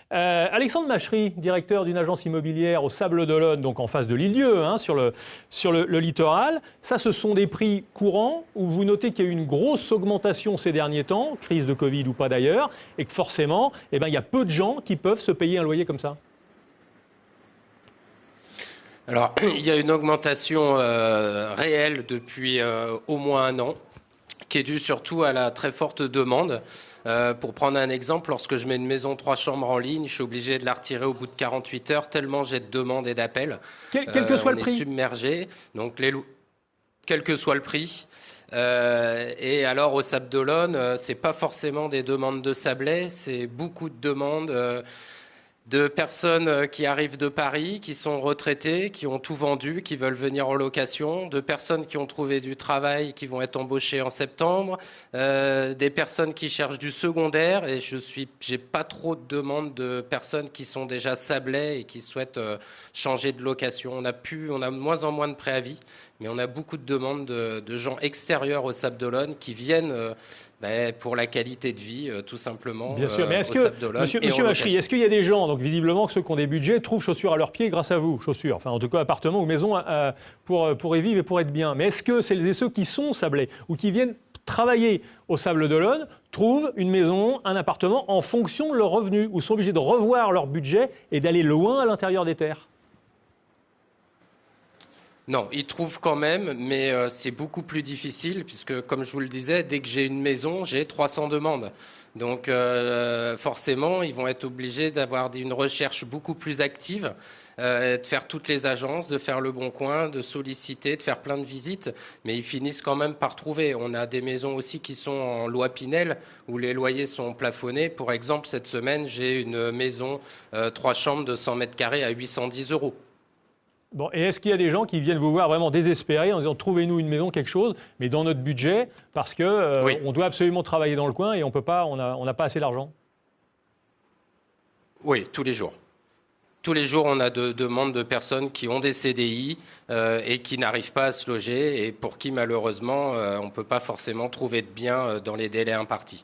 Alexandre Machery, directeur d'une agence immobilière au Sable d'Olonne, donc en face de l'Île-Dieu, sur le littoral. Ça, ce sont des prix courants où vous notez qu'il y a eu une grosse augmentation ces derniers temps, crise de Covid ou pas d'ailleurs, et que forcément, il y a peu de gens qui peuvent se payer un loyer comme ça. Alors, il y a une augmentation réelle depuis au moins un an, qui est due surtout à la très forte demande. Pour prendre un exemple, lorsque je mets une maison 3 chambres en ligne, je suis obligé de la retirer au bout de 48 heures, tellement j'ai de demandes et d'appels. Quel que soit le On est prix. submergé, donc quel que soit le prix. Et alors au Sable d'Olonne, c'est pas forcément des demandes de sablés, c'est beaucoup de demandes de personnes qui arrivent de Paris, qui sont retraitées, qui ont tout vendu, qui veulent venir en location, de personnes qui ont trouvé du travail, qui vont être embauchées en septembre, des personnes qui cherchent du secondaire, et j'ai pas trop de demandes de personnes qui sont déjà sablées et qui souhaitent changer de location. On a de moins en moins de préavis, mais on a beaucoup de demandes de gens extérieurs au Sable d'Olonne qui viennent pour la qualité de vie, tout simplement. Bien sûr, mais est-ce que, Sable d'Olonne monsieur Machery, est-ce qu'il y a des gens, donc visiblement ceux qui ont des budgets, trouvent chaussures à leurs pieds grâce à vous, chaussures, enfin en tout cas appartement ou maison pour y vivre et pour être bien. Mais est-ce que celles et ceux qui sont sablés ou qui viennent travailler au Sable d'Olonne trouvent une maison, un appartement en fonction de leurs revenus ou sont obligés de revoir leur budget et d'aller loin à l'intérieur des terres? Non, ils trouvent quand même, mais c'est beaucoup plus difficile puisque, comme je vous le disais, dès que j'ai une maison, j'ai 300 demandes. Donc forcément, ils vont être obligés d'avoir une recherche beaucoup plus active, de faire toutes les agences, de faire le bon coin, de solliciter, de faire plein de visites, mais ils finissent quand même par trouver. On a des maisons aussi qui sont en loi Pinel, où les loyers sont plafonnés. Pour exemple, cette semaine, j'ai une maison 3 chambres de 100 mètres carrés à 810 euros. Bon, et est-ce qu'il y a des gens qui viennent vous voir vraiment désespérés en disant trouvez-nous une maison, quelque chose, mais dans notre budget, parce que Oui. on doit absolument travailler dans le coin et on peut pas, on n'a pas assez d'argent? Oui, tous les jours. Tous les jours, on a de demandes de personnes qui ont des CDI et qui n'arrivent pas à se loger et pour qui, malheureusement, on ne peut pas forcément trouver de bien dans les délais impartis.